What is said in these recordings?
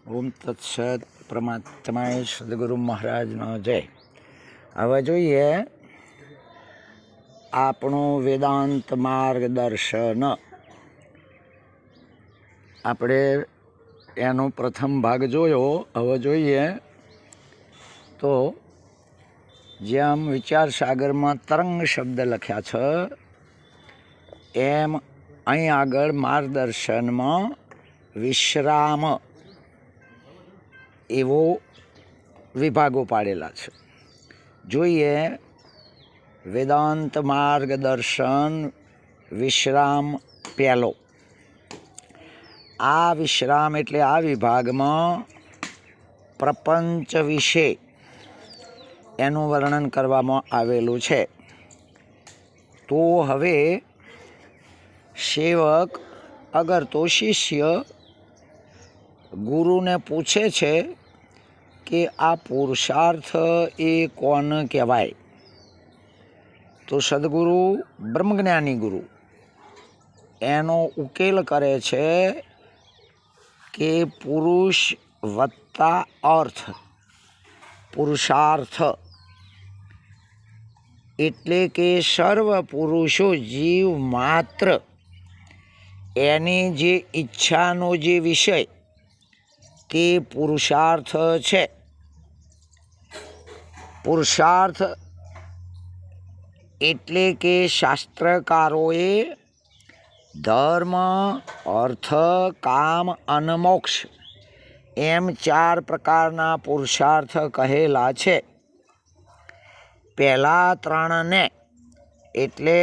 ઓમ તત્સત. પરમાત્માએ સદગુરુ મહારાજનો જય. હવે જોઈએ આપણું વેદાંત માર્ગદર્શન. આપણે એનો પ્રથમ ભાગ જોયો. હવે જોઈએ તો જેમ વિચાર સાગરમાં તરંગ શબ્દ લખ્યા છે એમ અહીં આગળ માર્ગદર્શનમાં વિશ્રામ એવો વિભાગો પાડેલા છે. જોઈએ વેદાંત માર્ગદર્શન વિશ્રામ પહેલો. આ વિશ્રામ એટલે આ વિભાગમાં પ્રપંચ વિશે એનું વર્ણન કરવામાં આવેલું છે. તો હવે સેવક અગર તો શિષ્ય ગુરુને પૂછે છે કે આ પુરુષાર્થ એ કોને કહેવાય? તો સદગુરુ બ્રહ્મજ્ઞાની ગુરુ એનો ઉકેલ કરે છે કે પુરુષ વત્તા અર્થ, પુરુષાર્થ એટલે કે સર્વ પુરુષો જીવ માત્ર એની જે ઈચ્છાનો જે વિષય તે પુરુષાર્થ છે. પુરુષાર્થ એટલે કે શાસ્ત્રકારોએ ધર્મ, અર્થ, કામ અને મોક્ષ એમ 4 પ્રકારના પુરુષાર્થ કહેલા છે. પહેલા 3ને એટલે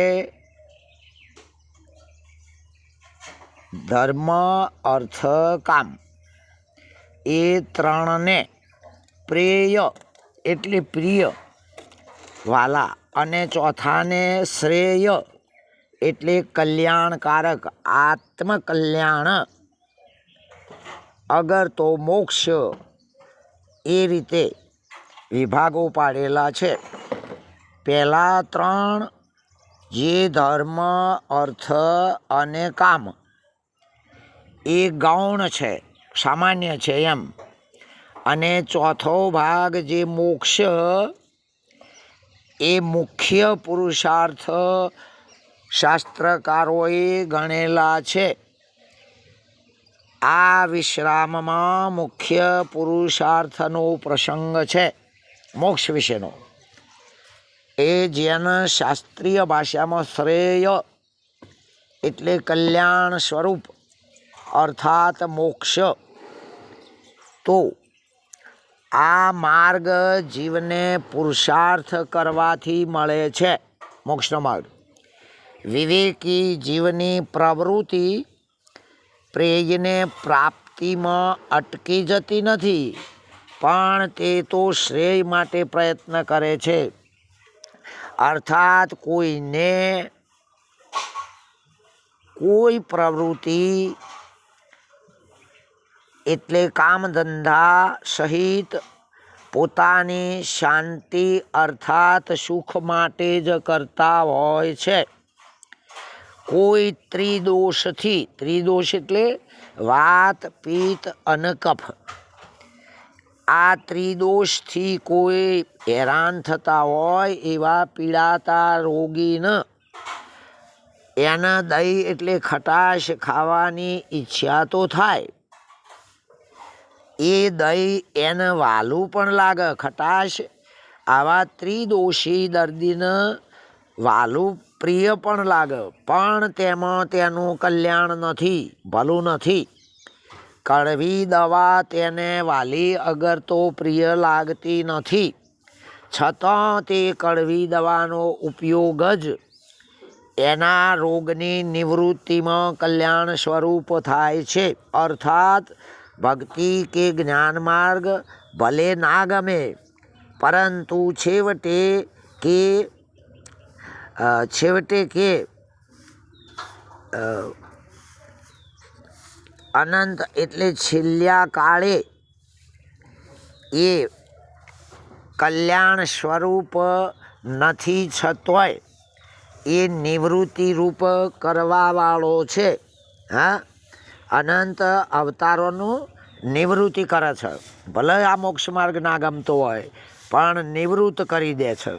ધર્મ, અર્થ, કામ એ 3ને પ્રેય એટલે પ્રિય વાલા અને ચોથાને શ્રેય એટલે કલ્યાણકારક આત્મકલ્યાણ અગર તો મોક્ષ એ રીતે વિભાગો પાડેલા છે. પહેલા 3 જે ધર્મ, અર્થ અને કામ એ ગૌણ છે, સામાન્ય છે એમ. અને ચોથો ભાગ જે મોક્ષ એ મુખ્ય પુરુષાર્થ શાસ્ત્રકારોએ ગણેલા છે. આ વિશ્રામમાં મુખ્ય પુરુષાર્થનો પ્રસંગ છે મોક્ષ વિશેનો. એ જેને શાસ્ત્રીય ભાષામાં શ્રેય એટલે કલ્યાણ સ્વરૂપ અર્થાત મોક્ષ. તો આ માર્ગ જીવને પુરુષાર્થ કરવાથી મળે છે, મોક્ષનો માર્ગ. વિવેકી જીવની પ્રવૃત્તિ પ્રેયને પ્રાપ્તિમાં અટકી જતી નથી, પણ તે તો શ્રેય માટે પ્રયત્ન કરે છે. અર્થાત કોઈને કોઈ પ્રવૃત્તિ એટલે કામ ધંધા સહિત પોતાની શાંતિ અર્થાત સુખ માટે જ કરતા હોય છે. કોઈ ત્રિદોષથી, ત્રિદોષ એટલે વાત, પિત્ત અને કફ, આ ત્રિદોષથી કોઈ હેરાન થતા હોય એવા પીડાતા રોગીને એના દહીં એટલે ખટાશ ખાવાની ઈચ્છા તો થાય. એ દહીં એને વાલું પણ લાગે, ખટાશ આવા ત્રિદોષી દર્દીને વાલું પ્રિય પણ લાગે, પણ તેમાં તેનું કલ્યાણ નથી, ભલું નથી. કડવી દવા તેને વાલી અગર તો પ્રિય લાગતી નથી, છતાં તે કડવી દવાનો ઉપયોગ જ એના રોગની નિવૃત્તિમાં કલ્યાણ સ્વરૂપ થાય છે. અર્થાત ભક્તિ કે જ્ઞાન માર્ગ ભલે ના ગમે, પરંતુ છેવટે કે અનંત એટલે છેલ્લા કાળે એ કલ્યાણ સ્વરૂપ નથી, છતોય એ નિવૃત્તિ રૂપ કરવાવાળો છે. હા, અનંત અવતારોનું નિવૃત્તિ કરે છે. ભલે આ મોક્ષ માર્ગ ના ગમતો હોય પણ નિવૃત્ત કરી દે છે.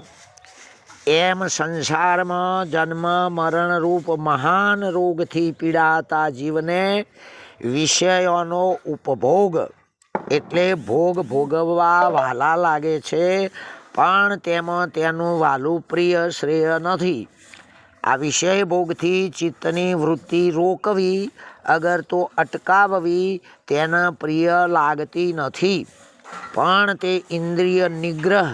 એમ સંસારમાં જન્મ મરણ રૂપ મહાન રોગથી પીડાતા જીવને વિષયોનો ઉપભોગ એટલે ભોગ ભોગવવા વહાલા લાગે છે, પણ તેમાં તેનું વહાલું પ્રિય શ્રેય નથી. આ વિષય ભોગથી ચિત્તની વૃત્તિ રોકવી અગર તો અટકાવવી તેના પ્રિય લાગતી નથી, પણ તે ઇન્દ્રિય નિગ્રહ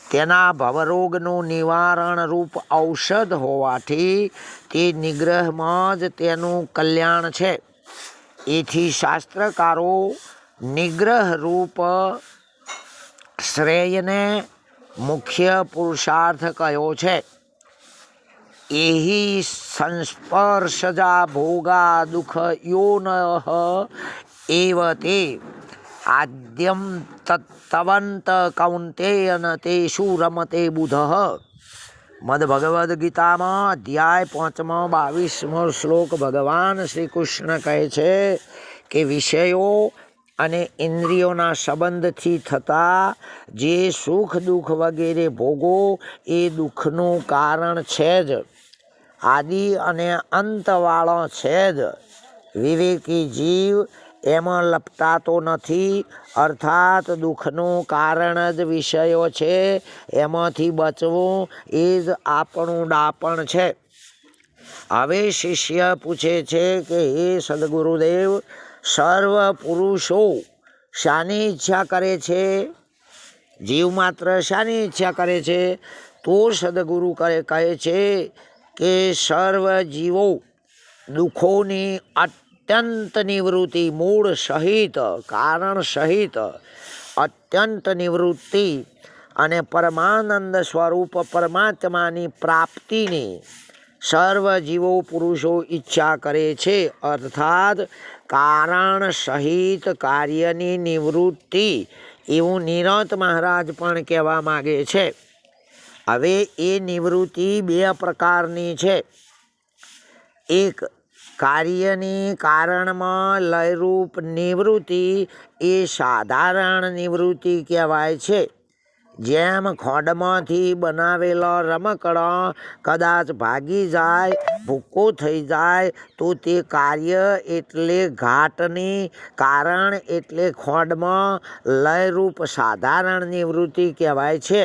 તેના ભવરોગનું નિવારણ રૂપ ઔષધ હોવાથી તે નિગ્રહમાં જ તેનું કલ્યાણ છે. એથી શાસ્ત્રકારો નિગ્રહ રૂપ શ્રેયને મુખ્ય પુરુષાર્થ કયો છે. એહી સંસ્પર્શજા ભોગા દુઃખ યોન એવ તે આદ્યમ તત્તવંત કૌંતેયન તેષુ રમતે બુધ. મદ ભગવદ્ ગીતામાં અધ્યાય 5 22 શ્લોક ભગવાન શ્રી કૃષ્ણ કહે છે કે વિષયો અને ઇન્દ્રિયોના સંબંધથી થતા જે સુખ દુઃખ વગેરે ભોગો એ દુઃખનું કારણ છે જ, આદિ અને અંતવાળો છે જ. વિવેકી જીવ એમાં લપટાતો નથી, અર્થાત દુઃખનું કારણ જ વિષયો છે. એમાંથી બચવું એ જ આપણું ડાપણ છે. હવે શિષ્ય પૂછે છે કે હે સદગુરુદેવ, સર્વ પુરુષો શાની ઈચ્છા કરે છે? જીવ માત્ર શાની ઈચ્છા કરે છે? તો સદગુરુ કહે છે કે સર્વ જીવો દુઃખોની અત્યંત નિવૃત્તિ, મૂળ સહિત કારણ સહિત અત્યંત નિવૃત્તિ અને પરમાનંદ સ્વરૂપ પરમાત્માની પ્રાપ્તિની સર્વ જીવો પુરુષો ઈચ્છા કરે છે. અર્થાત કારણ સહિત કાર્યની નિવૃત્તિ એવું નિરત મહારાજ પણ કહેવા માગે છે. હવે એ નિવૃત્તિ 2 પ્રકારની છે. એક કાર્યની કારણમાં લયરૂપ નિવૃત્તિ એ સાધારણ નિવૃત્તિ કહેવાય છે. જેમ ખોડમાંથી બનાવેલો રમકડો કદાચ ભાગી જાય, ભૂક્કો થઈ જાય તો તે કાર્ય એટલે ઘાટની, કારણ એટલે ખોડમાં લયરૂપ સાધારણ નિવૃત્તિ કહેવાય છે.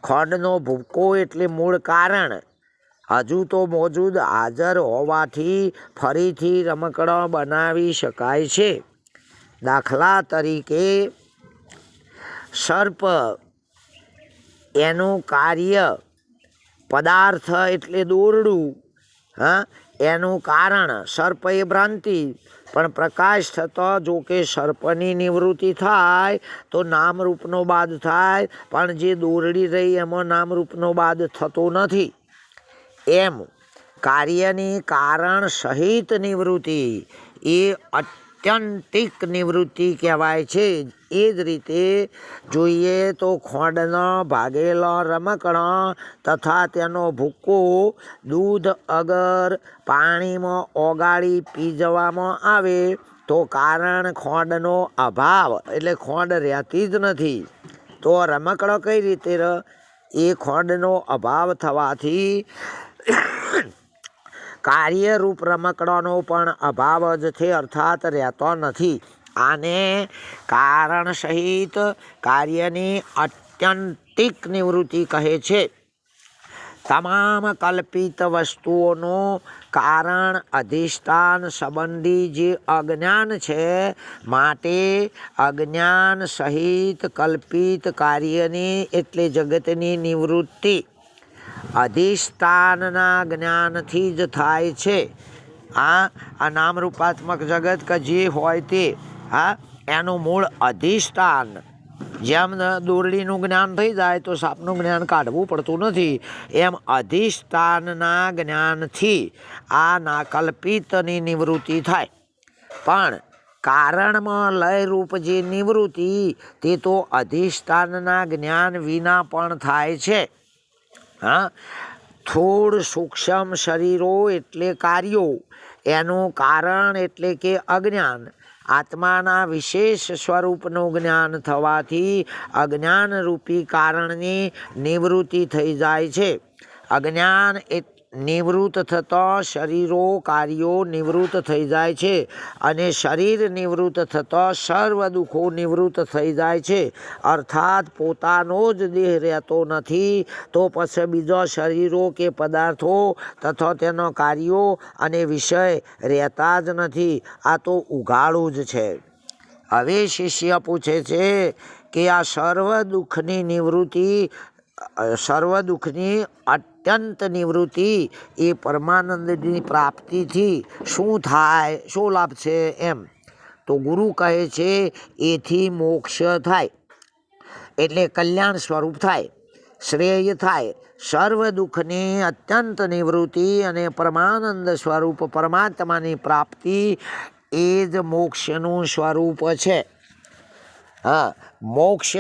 ખોડનો ભૂક્કો એટલે મૂળ કારણ હજુ તો મોજૂદ હાજર હોવાથી ફરીથી રમકડો બનાવી શકાય છે. દાખલા તરીકે સર્પ, એનું કાર્ય પદાર્થ એટલે દોરડું, એનું કારણ સર્પ એ ભ્રાંતિ, પણ પ્રકાશ થતો જો કે સર્પની નિવૃત્તિ થાય તો નામરૂપનો બાદ થાય, પણ જે દોરડી રહી એમાં નામરૂપનો બાદ થતો નથી. એમ કાર્યની કારણ સહિત નિવૃત્તિ એ અત્યંતિક નિવૃત્તિ કહેવાય છે. એ જ રીતે જોઈએ તો ખોડનો ભાગેલો રમકડો તથા તેનો ભૂક્કો દૂધ અગર પાણીમાં ઓગાળી પી જવામાં આવે તો કારણ ખોડનો અભાવ એટલે ખોડ રહેતી જ નથી. તો રમકડો કઈ રીતે રહે? એ ખોડનો અભાવ થવાથી કાર્યરૂપ રમકડાનો પણ અભાવ જ છે, અર્થાત રહેતો નથી. આને કારણ સહિત કાર્યની અત્યંતિક નિવૃત્તિ કહે છે. તમામ કલ્પિત વસ્તુઓનું કારણ અધિષ્ઠાન સંબંધી જે અજ્ઞાન છે, માટે અજ્ઞાન સહિત કલ્પિત કાર્યની એટલે જગતની નિવૃત્તિ અધિષ્ઠાનના જ્ઞાનથી જ થાય છે. આ નામરૂપાત્મક જગત કે જે હોય તે એનું મૂળ અધિષ્ઠાન. જેમ દોરડીનું જ્ઞાન થઈ જાય તો સાપનું જ્ઞાન કાઢવું પડતું નથી, એમ અધિષ્ઠાનના જ્ઞાનથી આ ના કલ્પિતની નિવૃત્તિ થાય. પણ કારણમાં લયરૂપ જે નિવૃત્તિ તે તો અધિષ્ઠાનના જ્ઞાન વિના પણ થાય છે. થોડ સૂક્ષ્મ શરીરો એટલે કાર્યો, એનું કારણ એટલે કે અજ્ઞાન, આત્માના વિશેષ સ્વરૂપનું જ્ઞાન થવાથી અજ્ઞાનરૂપી કારણની નિવૃત્તિ થઈ જાય છે. અજ્ઞાન નિવૃત્ત થતાં શરીરો કાર્યો નિવૃત્ત થઈ જાય છે અને શરીર નિવૃત્ત થતાં સર્વ દુઃખો નિવૃત્ત થઈ જાય છે. અર્થાત પોતાનો જ દેહ રહેતો નથી તો પછી બીજા શરીરો કે પદાર્થો તથા તેના કાર્યો અને વિષય રહેતા જ નથી. આ તો ઉઘાડું જ છે. હવે શિષ્ય પૂછે છે કે આ સર્વ દુઃખની અત્યંત નિવૃત્તિ એ પરમાનંદની પ્રાપ્તિથી શું થાય, શું લાભ છે એમ. તો ગુરુ કહે છે એથી મોક્ષ થાય એટલે કલ્યાણ સ્વરૂપ થાય, શ્રેય થાય. સર્વ દુઃખની અત્યંત નિવૃત્તિ અને પરમાનંદ સ્વરૂપ પરમાત્માની પ્રાપ્તિ એ જ મોક્ષનું સ્વરૂપ છે. હા, મોક્ષ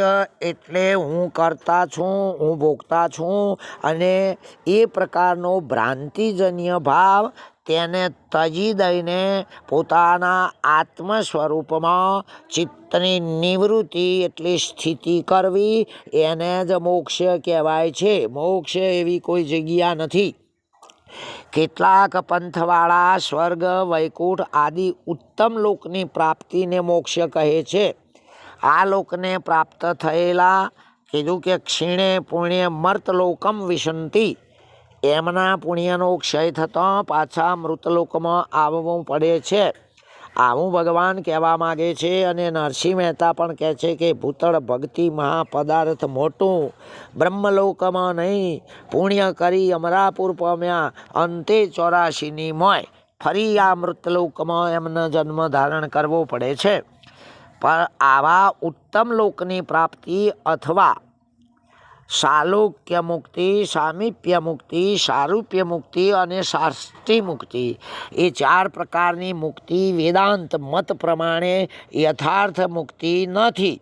એટલે હું કરતા છું, હું ભોગતા છું અને એ પ્રકારનો ભ્રાંતિજન્ય ભાવ તેને તજી દઈને પોતાના આત્મ સ્વરૂપમાં ચિત્તની નિવૃત્તિ એટલે સ્થિતિ કરવી એને જ મોક્ષ કહેવાય છે. મોક્ષ એવી કોઈ જગ્યા નથી. કેટલાક પંથવાળા સ્વર્ગ, વૈકુંઠ આદિ ઉત્તમ લોકની પ્રાપ્તિને મોક્ષ કહે છે. આ લોકને પ્રાપ્ત થયેલા કીધું કે ક્ષીણે પુણ્ય મર્તલોકમ વિશંતિ, એમના પુણ્યનો ક્ષય થતાં પાછા મૃતલોકમાં આવવું પડે છે. આવું ભગવાન કહેવા માગે છે. અને નરસિંહ મહેતા પણ કહે છે કે ભૂતળ ભક્તિ મહાપદાર્થ મોટું, બ્રહ્મલોકમાં નહીં. પુણ્ય કરી અમરાપુર પામ્યા, અંતે 84ની મોય. ફરી આ મૃતલોકમાં એમને જન્મ ધારણ કરવો પડે છે. પણ આવા ઉત્તમ લોકની પ્રાપ્તિ અથવા સાલોક્ય મુક્તિ, સામીપ્ય મુક્તિ, સારૂપ્ય મુક્તિ અને શાસ્ત્રી મુક્તિ એ 4 પ્રકારની મુક્તિ વેદાંત મત પ્રમાણે યથાર્થ મુક્તિ નથી.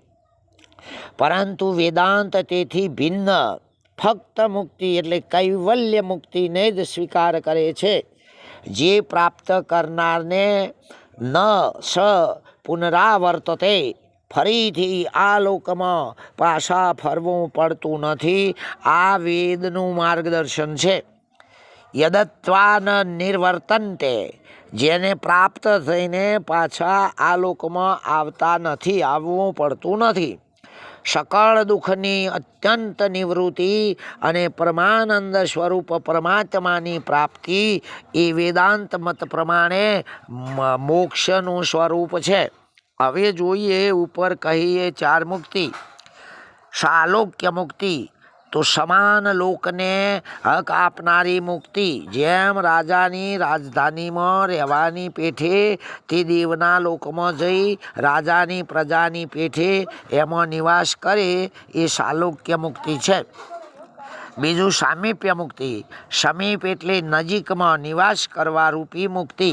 પરંતુ વેદાંત તેથી ભિન્ન ફક્ત મુક્તિ એટલે કૈવલ્ય મુક્તિને જ સ્વીકાર કરે છે. જે પ્રાપ્ત કરનારને ન સ પુનરાવર્તતે, ફરીથી આ લોકમાં પાછા ફરવું પડતું નથી. આ વેદનું માર્ગદર્શન છે. યદત્વા ન નિર્વર્તન્તે, જેને પ્રાપ્ત થઈને પાછા આ લોકમાં આવવું પડતું નથી. સકળ દુઃખની અત્યંત નિવૃત્તિ અને પરમાનંદ સ્વરૂપ પરમાત્માની પ્રાપ્તિ એ વેદાંત મત પ્રમાણે મોક્ષનું સ્વરૂપ છે. હવે જોઈએ ઉપર કહીએ 4 મુક્તિ. સાલોક્ય મુક્તિ તો સમાન લોકને હક આપનારી મુક્તિ. જેમ રાજાની રાજધાનીમાં રહેવાની પેઠે તે દેવના લોકમાં જઈ રાજાની પ્રજાની પેઠે એમાં નિવાસ કરે એ સાલોક્ય મુક્તિ છે. બીજું સામીપ્ય મુક્તિ. સમીપ એટલે નજીકમાં નિવાસ કરવા રૂપી મુક્તિ.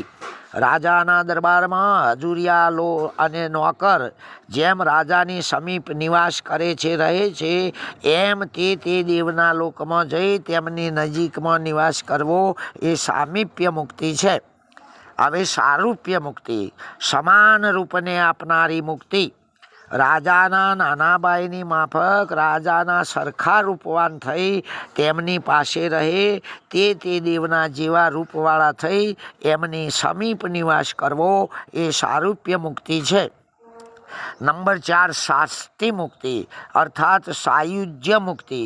રાજાના દરબારમાં હજુરિયા અને નોકર જેમ રાજાની સમીપ નિવાસ કરે છે, રહે છે, એમ તે દેવના લોકમાં જઈ તેમની નજીકમાં નિવાસ કરવો એ સામીપ્ય મુક્તિ છે. હવે સારૂપ્ય મુક્તિ સમાન રૂપને આપનારી મુક્તિ. રાજાના નાના ભાઈની માફક રાજાના સરખા રૂપવાન થઈ તેમની પાસે રહે તે દેવના જેવા રૂપવાળા થઈ એમની સમીપ નિવાસ કરવો એ સારૂપ્ય મુક્તિ છે. નંબર 4 શાસ્ત્રી મુક્તિ અર્થાત સાયુજ્ય મુક્તિ.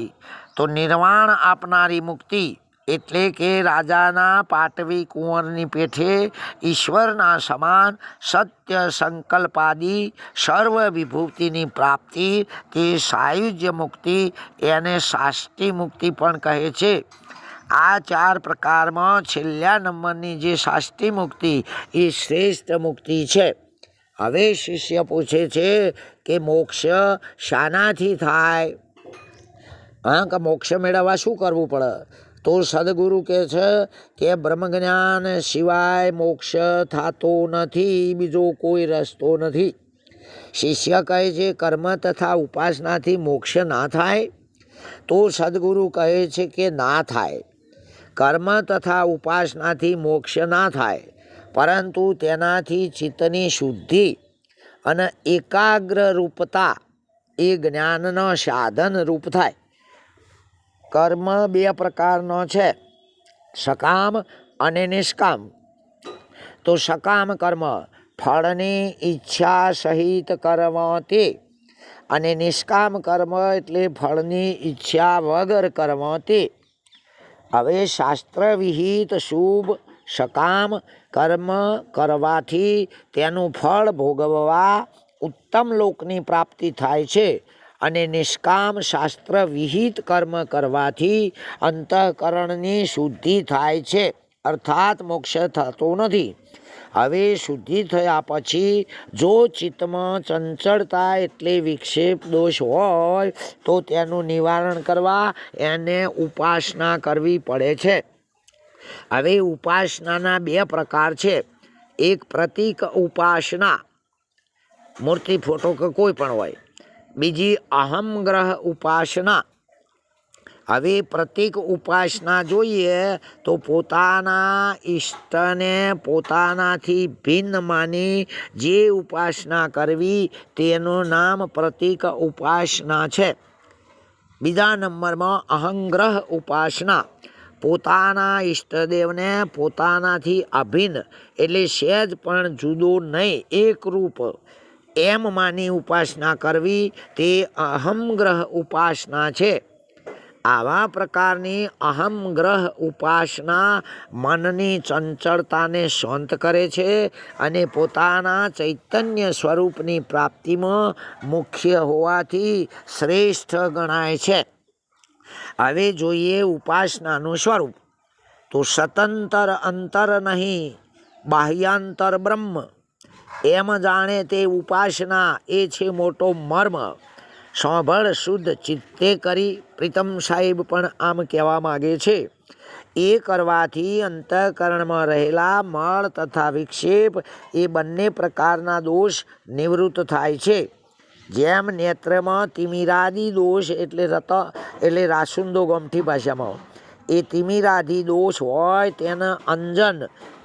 તો નિર્વાણ આપનારી મુક્તિ એટલે કે રાજાના પાટવી કુંવરની પેઠે ઈશ્વરના સમાન સત્ય સંકલ્પાદી સર્વ વિભૂતિની પ્રાપ્તિ તે સાયુજ્ય મુક્તિ, એને શાસ્ત્રી મુક્તિ પણ કહે છે. આ 4 પ્રકારમાં છેલ્લા નંબરની જે શાસ્ત્રી મુક્તિ એ શ્રેષ્ઠ મુક્તિ છે. હવે શિષ્ય પૂછે છે કે મોક્ષ શાનાથી થાય? કે મોક્ષ મેળવવા શું કરવું પડે? તો સદગુરુ કહે છે કે બ્રહ્મજ્ઞાન સિવાય મોક્ષ થતો નથી, બીજો કોઈ રસ્તો નથી. શિષ્ય કહે છે કર્મ તથા ઉપાસનાથી મોક્ષ ના થાય? તો સદગુરુ કહે છે કે ના થાય. કર્મ તથા ઉપાસનાથી મોક્ષ ના થાય, પરંતુ તેનાથી ચિત્તની શુદ્ધિ અને એકાગ્ર રૂપતા એ જ્ઞાનનો સાધન રૂપ થાય. કર્મ બે પ્રકારનો છે, સકામ અને નિષ્કામ. તો સકામ કર્મ ફળની ઈચ્છા સહિત કર્મ તે, અને નિષ્કામ કર્મ એટલે ફળની ઈચ્છા વગર કર્મ તે. હવે શાસ્ત્ર વિહિત શુભ સકામ કર્મ કરવાથી તેનું ફળ ભોગવવા ઉત્તમ લોકની પ્રાપ્તિ થાય છે, અને નિષ્કામ શાસ્ત્ર વિહિત કર્મ કરવાથી અંતઃકરણની શુદ્ધિ થાય છે, અર્થાત મોક્ષ થતો નથી. હવે શુદ્ધિ થયા પછી જો ચિત્તમાં ચંચળતા એટલે વિક્ષેપ દોષ હોય તો તેનું નિવારણ કરવા એને ઉપાસના કરવી પડે છે. હવે ઉપાસનાના બે પ્રકાર છે. એક પ્રતીક ઉપાસના, મૂર્તિ ફોટો કે કોઈ પણ હોય. બીજી અહમગ્રહ ઉપાસના. હવે પ્રતીક ઉપાસના જોઈએ તો પોતાના ઈષ્ટને પોતાનાથી ભિન્ન માની જે ઉપાસના કરવી તેનું નામ પ્રતીક ઉપાસના છે. બીજા નંબરમાં અહંગ્રહ ઉપાસના. પોતાના ઈષ્ટદેવને પોતાનાથી અભિન્ન એટલે સહેજ પણ જુદો નહીં, એકરૂપ એમ માની ઉપાસના કરવી તે અહમગ્રહ ઉપાસના છે. આવા પ્રકારની અહમગ્રહ ઉપાસના મનની ચંચળતાને શાંત કરે છે અને પોતાના ચૈતન્ય સ્વરૂપની પ્રાપ્તિમાં મુખ્ય હોવાથી શ્રેષ્ઠ ગણાય છે. હવે જોઈએ ઉપાસનાનું સ્વરૂપ. તો સ્વતંત્ર અંતર નહીં બાહ્યાંતર બ્રહ્મ, એમ જાણે તે ઉપાસના એ છે મોટો મર્મ. સાંભળ શુદ્ધ ચિત્તે કરી, પ્રીતમ સાહેબ પણ આમ કહેવા માગે છે. એ કરવાથી અંતઃકરણમાં રહેલા મળ તથા વિક્ષેપ એ બંને પ્રકારના દોષ નિવૃત્ત થાય છે. જેમ નેત્રમાં તિમિરાદી દોષ એટલે રાસુંદો ગમઠી ભાષામાં એ તિમિરાદી દોષ હોય તેને અંજન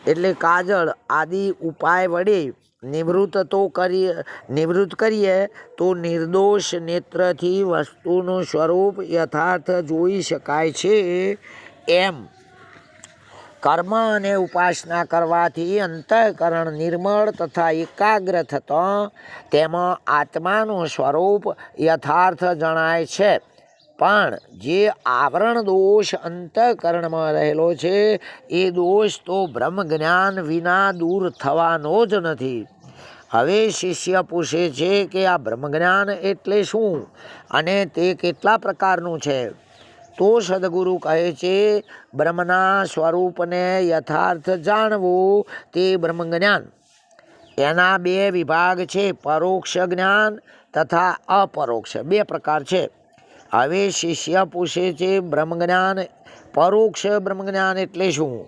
એટલે કાજળ આદિ ઉપાય વડે નિવૃત્ત કરીએ તો નિર્દોષ નેત્રથી વસ્તુનું સ્વરૂપ યથાર્થ જોઈ શકાય છે. એમ કર્મ અને ઉપાસના કરવાથી અંતઃકરણ નિર્મળ તથા એકાગ્ર થતાં તેમાં આત્માનું સ્વરૂપ યથાર્થ જણાય છે. પણ જે આવરણ દોષ અંતઃકરણમાં રહેલો છે એ દોષ તો બ્રહ્મ જ્ઞાન વિના દૂર થવાનો જ નથી. હવે શિષ્ય પૂછે છે કે આ બ્રહ્મજ્ઞાન એટલે શું અને તે કેટલા પ્રકારનું છે? તો સદગુરુ કહે છે, બ્રહ્મના સ્વરૂપને યથાર્થ જાણવું તે બ્રહ્મજ્ઞાન. એના બે વિભાગ છે, પરોક્ષ જ્ઞાન તથા અપરોક્ષ, બે પ્રકાર છે. હવે શિષ્ય પૂછે છે બ્રહ્મજ્ઞાન, પરોક્ષ બ્રહ્મજ્ઞાન એટલે શું?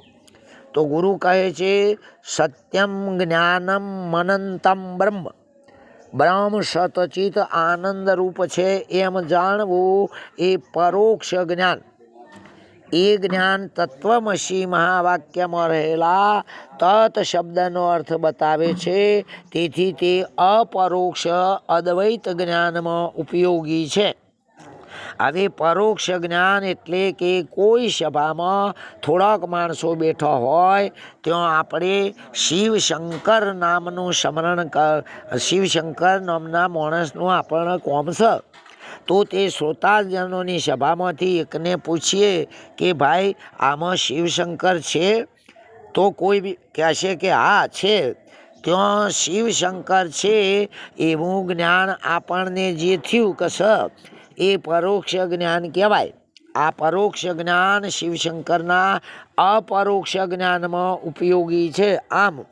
તો ગુરુ કહે છે, સત્યમ જ્ઞાનમ મનંતમ બ્રહ્મ. બ્રહ્મ સતચિત આનંદ રૂપ છે એમ જાણવું એ પરોક્ષ જ્ઞાન. એ જ્ઞાન તત્વમસી મહાવાક્યમાં રહેલા તત શબ્દનો અર્થ બતાવે છે. તેથી તે અપરોક્ષ અદ્વૈત જ્ઞાનમાં ઉપયોગી છે. હવે પરોક્ષ જ્ઞાન એટલે કે કોઈ સભામાં થોડાક માણસો બેઠા હોય ત્યાં આપણે શિવશંકર નામનું સ્મરણ શિવશંકર નામના માણસનું આપણને કોમ છે. તો તે શ્રોતાજનોની સભામાંથી એકને પૂછીએ કે ભાઈ આમાં શિવશંકર છે? તો કોઈ બી કહેશે કે હા છે. ત્યાં શિવશંકર છે એવું જ્ઞાન આપણને જે થયું કે એ પરોક્ષ જ્ઞાન કહેવાય. આ પરોક્ષ જ્ઞાન શિવશંકરના અપરોક્ષ જ્ઞાનમાં ઉપયોગી છે. આમ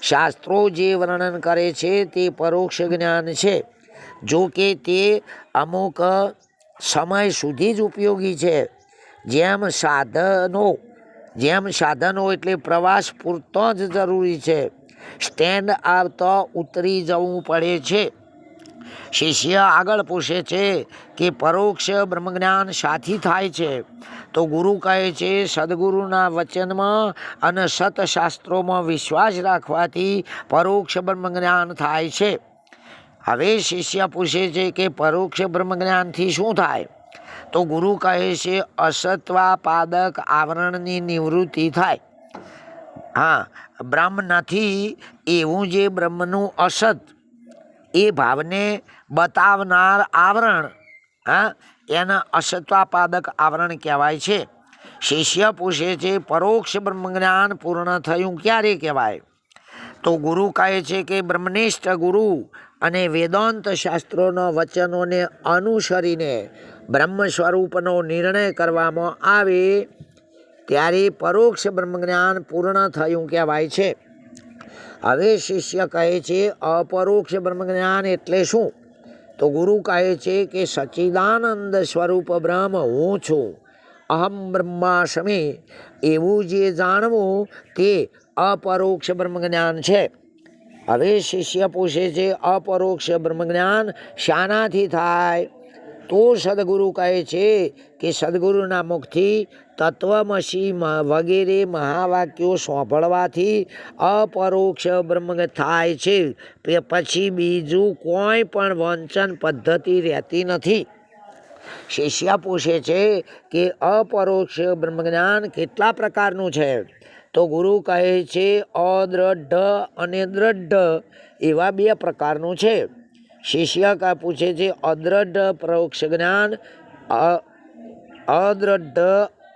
શાસ્ત્રો જે વર્ણન કરે છે તે પરોક્ષ જ્ઞાન છે. જો કે તે અમુક સમય સુધી જ ઉપયોગી છે. જેમ સાધનો એટલે પ્રવાસ પૂરતો જ જરૂરી છે. સ્ટેન્ડ આવતો ઉતરી જવું પડે છે. શિષ્ય આગળ પૂછે છે કે પરોક્ષ બ્રહ્મજ્ઞાન શાથી થાય છે? તો ગુરુ કહે છે, સદગુરુના વચનમાં અને સતશાસ્ત્રોમાં વિશ્વાસ રાખવાથી પરોક્ષ બ્રહ્મજ્ઞાન થાય છે. હવે શિષ્ય પૂછે છે કે પરોક્ષ બ્રહ્મજ્ઞાનથી શું થાય? તો ગુરુ કહે છે અસત્વાપાદક આવરણની નિવૃત્તિ થાય. હા, બ્રહ્મ નથી એવું જે બ્રહ્મનું અસત એ ભાવને બતાવનાર આવરણ, હા, એના અસત્વાપાદક આવરણ કહેવાય છે. શિષ્ય પૂછે છે પરોક્ષ બ્રહ્મજ્ઞાન પૂર્ણ થયું ક્યારે કહેવાય? તો ગુરુ કહે છે કે બ્રહ્મનિષ્ઠ ગુરુ અને વેદાંત શાસ્ત્રોના વચનોને અનુસરીને બ્રહ્મ સ્વરૂપનો નિર્ણય કરવામાં આવે ત્યારે પરોક્ષ બ્રહ્મજ્ઞાન પૂર્ણ થયું કહેવાય છે. હવે શિષ્ય કહે છે અપરોક્ષ બ્રહ્મજ્ઞાન એટલે શું? તો ગુરુ કહે છે કે સચ્ચિદાનંદ સ્વરૂપ બ્રહ્મ હું છું, અહમ બ્રહ્માસ્મિ, એવું જે જાણવું તે અપરોક્ષ બ્રહ્મજ્ઞાન છે. હવે શિષ્ય પૂછે છે અપરોક્ષ બ્રહ્મજ્ઞાન શાનાથી થાય? તો સદગુરુ કહે છે કે સદગુરુના મુખથી તત્વમસી વગેરે મહાવાક્યો સાંભળવાથી અપરોક્ષ બ્રહ્મ થાય છે. પછી બીજું કોઈ પણ વંચન પદ્ધતિ રહેતી નથી. શિષ્ય પૂછે છે કે અપરોક્ષ બ્રહ્મજ્ઞાન કેટલા પ્રકારનું છે? તો ગુરુ કહે છે અદ્રઢ અને દ્રઢ એવા બે પ્રકારનું છે. શિષ્ય પૂછે છે અદ્રઢ પરોક્ષ જ્ઞાન, અદ્રઢ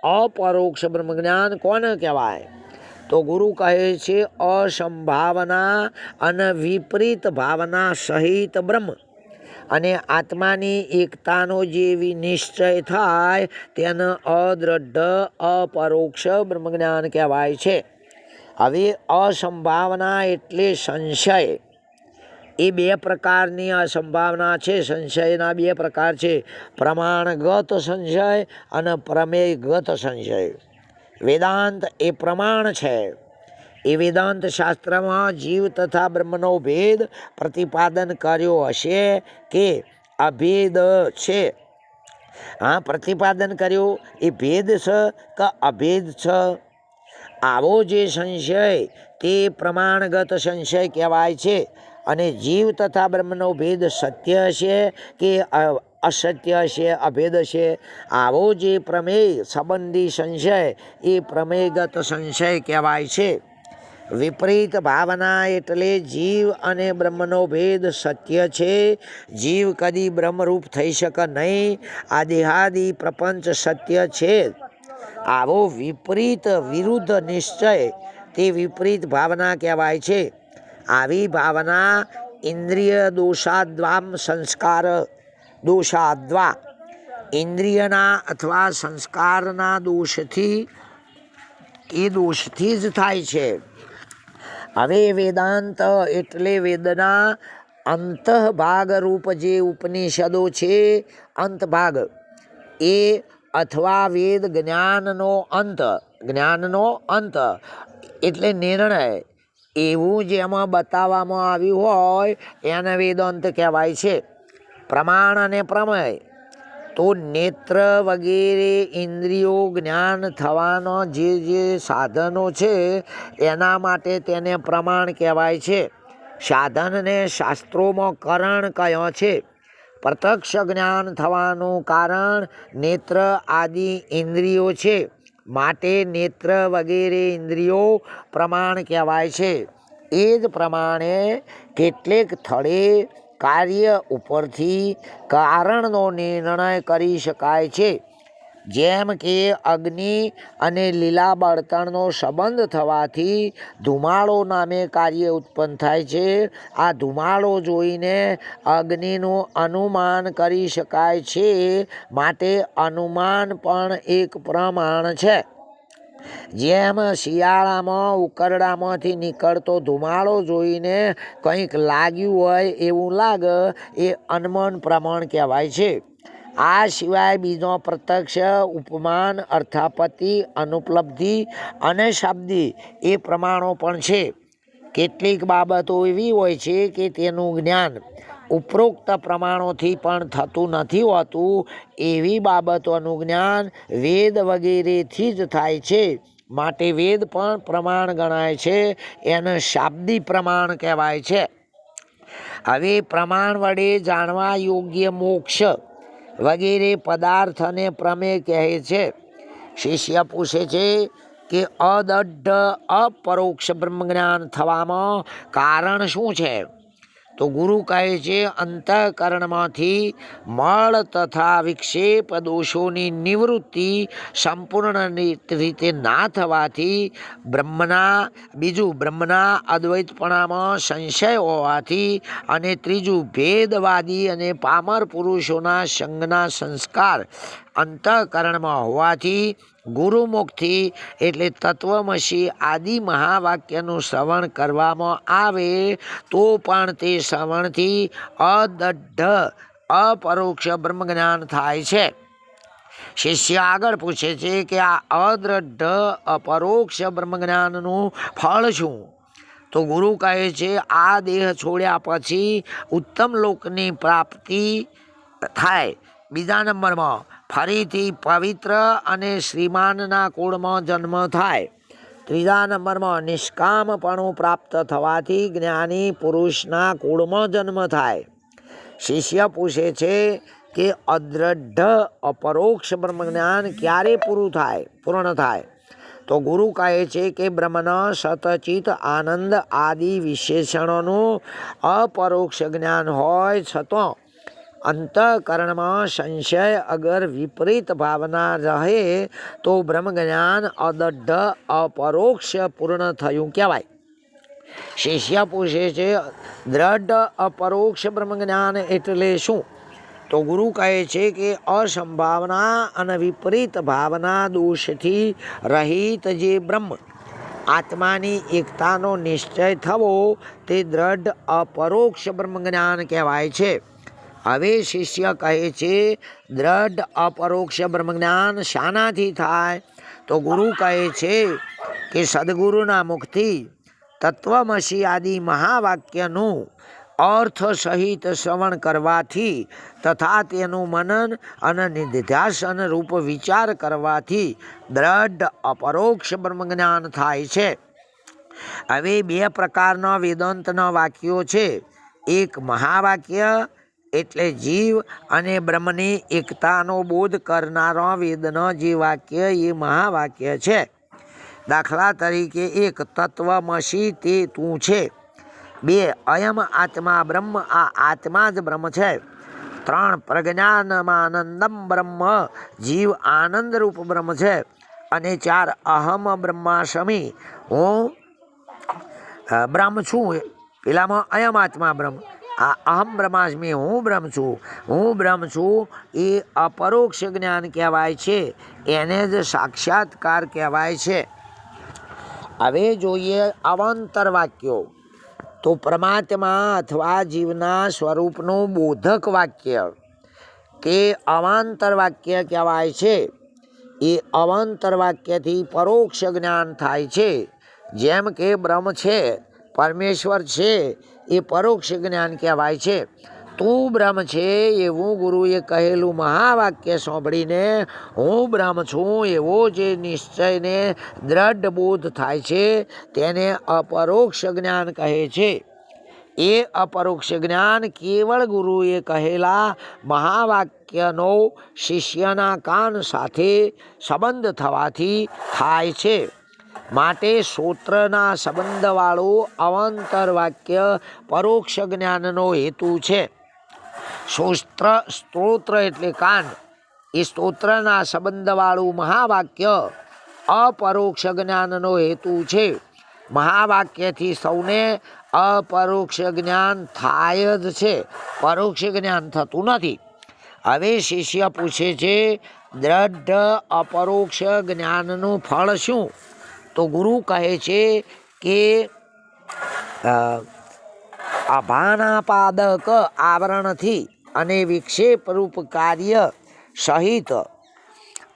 અપરોક્ષ બ્રહ્મજ્ઞાન કોને કહેવાય? તો ગુરુ કહે છે અસંભાવના અને વિપરીત ભાવના સહિત બ્રહ્મ અને આત્માની એકતાનો જે નિશ્ચય થાય તેને અદ્રઢ અપરોક્ષ બ્રહ્મજ્ઞાન કહેવાય છે. હવે અસંભાવના એટલે સંશય. એ બે પ્રકારની અસંભાવના છે. સંશયના બે પ્રકાર છે, પ્રમાણગત સંશય અને પ્રમેયગત સંશય. વેદાંત એ પ્રમાણ છે. એ વેદાંત શાસ્ત્રમાં જીવ તથા બ્રહ્મનો ભેદ પ્રતિપાદન કર્યો હશે કે અભેદ છે? હા, પ્રતિપાદન કર્યો એ ભેદ છે કે અભેદ છે? આવો જે સંશય તે પ્રમાણગત સંશય કહેવાય છે. અને જીવ તથા બ્રહ્મનો ભેદ સત્ય છે કે અસત્ય છે, અભેદ છે? આવો જે પ્રમેય સંબંધી સંશય એ પ્રમેયગત સંશય કહેવાય છે. વિપરીત ભાવના એટલે જીવ અને બ્રહ્મનો ભેદ સત્ય છે. જીવ કદી બ્રહ્મરૂપ થઈ શકે નહીં. આ દેહાદી પ્રપંચ સત્ય છે. આવો વિપરીત વિરુદ્ધ નિશ્ચય તે વિપરીત ભાવના કહેવાય છે. આવી ભાવના ઇન્દ્રિય દોષાદ્વામ સંસ્કાર દોષાદ્વા, ઇન્દ્રિયના અથવા સંસ્કારના દોષથી જ થાય છે. હવે વેદાંત એટલે વેદના અંતભાગ રૂપ જે ઉપનિષદો છે, અંતભાગ એ અથવા વેદ જ્ઞાનનો અંત એટલે નિર્ણય, એવું જેમાં બતાવવામાં આવ્યું હોય એને વેદાંત કહેવાય છે. પ્રમાણ અને પ્રમેય તો નેત્ર વગેરે ઇન્દ્રિયો જ્ઞાન થવાના જે સાધનો છે એના માટે તેને પ્રમાણ કહેવાય છે. સાધનને શાસ્ત્રોમાં કરણ કહ્યો છે. પ્રત્યક્ષ જ્ઞાન થવાનું કારણ નેત્ર આદિ ઇન્દ્રિયો છે. માટે નેત્ર વગેરે ઇન્દ્રિયો પ્રમાણ કહેવાય છે. એ જ પ્રમાણે કેટલેક સ્થળે કાર્ય ઉપરથી કારણનો નિર્ણય કરી શકાય છે. જેમ કે અગ્નિ અને લીલા બળતણનો સંબંધ થવાથી ધુમાડો નામે કાર્ય ઉત્પન્ન થાય છે. આ ધુમાડો જોઈને અગ્નિનું અનુમાન કરી શકાય છે. માટે અનુમાન પણ એક પ્રમાણ છે. જેમ શિયાળામાં ઉકરડામાંથી નીકળતો ધુમાડો જોઈને કંઈક લાગ્યું હોય એવું લાગે એ અનુમાન પ્રમાણ કહેવાય છે. આ સિવાય બીજો પ્રત્યક્ષ, ઉપમાન, અર્થાપત્તિ, અનુપલબ્ધિ અને શાબ્દી એ પ્રમાણો પણ છે. કેટલીક બાબતો એવી હોય છે કે તેનું જ્ઞાન ઉપરોક્ત પ્રમાણોથી પણ થતું નથી હોતું. એવી બાબતોનું જ્ઞાન વેદ વગેરેથી જ થાય છે. માટે વેદ પણ પ્રમાણ ગણાય છે. એને શાબ્દી પ્રમાણ કહેવાય છે. હવે પ્રમાણ વડે જાણવા યોગ્ય મોક્ષ વગેરે પદાર્થને પ્રમેય કહે છે. શિષ્ય પૂછે છે કે અદઢ અપરોક્ષ બ્રહ્મજ્ઞાન થવામાં કારણ શું છે? તો ગુરુ કહે છે અંતઃકરણમાંથી મળ તથા વિક્ષેપ દોષોની નિવૃત્તિ સંપૂર્ણ રીતે ના થવાથી, બ્રહ્મના અદ્વૈતપણામાં સંશય હોવાથી, અને ત્રીજું ભેદવાદી અને પામર પુરુષોના સંગના સંસ્કાર અંતઃકરણમાં હોવાથી ગુરુમુખથી એટલે તત્વમસી આદિ મહાવાક્યનું શ્રવણ કરવામાં આવે તો પણ તે શ્રવણથી અદઢ અપરોક્ષ બ્રહ્મજ્ઞાન થાય છે. શિષ્ય આગળ પૂછે છે કે આ અદઢ અપરોક્ષ બ્રહ્મજ્ઞાનનું ફળ શું? તો ગુરુ કહે છે આ દેહ છોડ્યા પછી ઉત્તમ લોકની પ્રાપ્તિ થાય. બીજા નંબરમાં ફરીથી પવિત્ર અને શ્રીમાનના કુળમાં જન્મ થાય. ત્રીજા નંબરમાં નિષ્કામપણું પ્રાપ્ત થવાથી જ્ઞાની પુરુષના કુળમાં જન્મ થાય. શિષ્ય પૂછે છે કે અદ્રઢ અપરોક્ષ બ્રહ્મજ્ઞાન ક્યારે પૂર્ણ થાય? તો ગુરુ કહે છે કે બ્રહ્મના સતચિત આનંદ આદિ વિશેષણોનું અપરોક્ષ જ્ઞાન હોય છતાં અંતઃકરણમાં સંશય અગર વિપરીત ભાવના રહે તો બ્રહ્મજ્ઞાન અદઢ અપરોક્ષ પૂર્ણ થયું કહેવાય. શિષ્ય પૂછે છે દ્રઢ અપરોક્ષ બ્રહ્મજ્ઞાન એટલે શું? તો ગુરુ કહે છે કે અસંભાવના અને વિપરીત ભાવના દોષથી રહિત જે બ્રહ્મ આત્માની એકતાનો નિશ્ચય થવો તે દ્રઢ અપરોક્ષ બ્રહ્મજ્ઞાન કહેવાય છે. હવે શિષ્ય કહે છે દ્રઢ અપરોક્ષ બ્રહ્મજ્ઞાન શાનાથી થાય? તો ગુરુ કહે છે કે સદગુરુના મુખથી તત્વમસી આદિ મહાવાક્યનું અર્થ સહિત શ્રવણ કરવાથી તથા તેનું મનન અને નિધ્યાસન રૂપ વિચાર કરવાથી દ્રઢ અપરોક્ષ બ્રહ્મજ્ઞાન થાય છે. હવે બે પ્રકારના વેદાંતના વાક્યો છે. એક મહાવાક્ય એટલે જીવ અને બ્રહ્મની એકતાનો બોધ કરનારા વેદના જે વાક્ય એ મહાવાક્ય છે. દાખલા તરીકે એક તત્વમસી તે તું છે. બે અયમ આત્મા બ્રહ્મ આ આત્મા જ બ્રહ્મ છે. ત્રણ પ્રજ્ઞાનમાનંદમ બ્રહ્મ જીવ આનંદરૂપ બ્રહ્મ છે. અને ચાર અહમ બ્રહ્માસ્મિ હું બ્રહ્મ છું. પેલામાં અયમ આત્મા બ્રહ્મ, આ અહમ બ્રહ્માસ્મિ હું બ્રહ્મ છું એ અપરોક્ષ જ્ઞાન કહેવાય છે. એને જ સાક્ષાત્કાર કહેવાય છે. હવે જોઈએ અવાંતર વાક્યો. તો પરમાત્મા અથવા જીવના સ્વરૂપનું બોધક વાક્ય તે અવાંતર વાક્ય કહેવાય છે. એ અવાંતર વાક્યથી પરોક્ષ જ્ઞાન થાય છે. જેમ કે બ્રહ્મ છે, પરમેશ્વર છે, એ પરોક્ષ જ્ઞાન કહેવાય છે. તું બ્રહ્મ છે એવું ગુરુએ કહેલું મહાવાક્ય સાંભળીને હું બ્રહ્મ છું એવો જે નિશ્ચયને દ્રઢ બોધ થાય છે તેને અપરોક્ષ જ્ઞાન કહે છે. એ અપરોક્ષ જ્ઞાન કેવળ ગુરુએ કહેલા મહાવાક્યનો શિષ્યના કાન સાથે સંબંધ થવાથી થાય છે. માટે શ્રોત્રના સંબંધવાળું અવાંતર વાક્ય પરોક્ષ જ્ઞાનનો હેતુ છે. સ્ત્રોત્ર એટલે કાન, એ સ્તોત્રના સંબંધવાળું મહાવાક્ય અપરોક્ષ જ્ઞાનનો હેતુ છે. મહાવાક્યથી સૌને અપરોક્ષ જ્ઞાન થાય જ છે, પરોક્ષ જ્ઞાન થતું નથી. હવે શિષ્ય પૂછે છે દ્રઢ અપરોક્ષ જ્ઞાનનું ફળ શું? તો ગુરુ કહે છે કે અભાનાપાદક આવરણથી અને વિક્ષેપરૂપ કાર્ય સહિત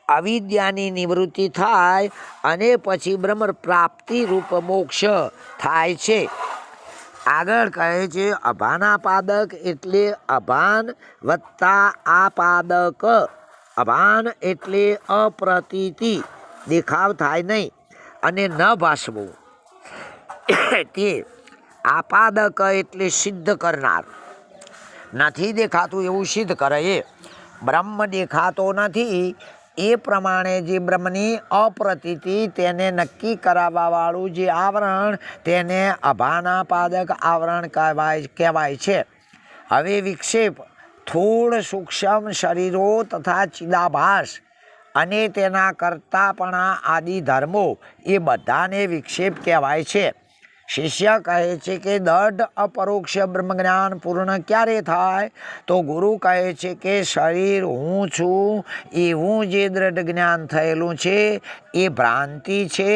અવિદ્યાની નિવૃત્તિ થાય અને પછી બ્રહ્મ પ્રાપ્તિ રૂપ મોક્ષ થાય છે. આગળ કહે છે અભાનાપાદક એટલે અભાન વત્તા આપાદક. અભાન એટલે અપ્રતીતિ, દેખાવ થાય નહીં અને ન ભાસવું. તે આપાદક એટલે સિદ્ધ કરનાર, નથી દેખાતું એવું સિદ્ધ કરે એ. બ્રહ્મ દેખાતો નથી એ પ્રમાણે જે બ્રહ્મની અપ્રતીતિ તેને નક્કી કરાવવાવાળું જે આવરણ તેને અભાનાપાદક આવરણ કહેવાય છે. હવે વિક્ષેપ સ્થૂળ સૂક્ષ્મ શરીરો તથા ચિદાભાસ અને તેના કરતાપણા આદિ ધર્મો એ બધાને વિક્ષેપ કહેવાય છે. શિષ્ય કહે છે કે દઢ અપરોક્ષ બ્રહ્મજ્ઞાન પૂર્ણ ક્યારે થાય? તો ગુરુ કહે છે કે શરીર હું છું એવું જે દ્રઢ જ્ઞાન થયેલું છે એ ભ્રાંતિ છે.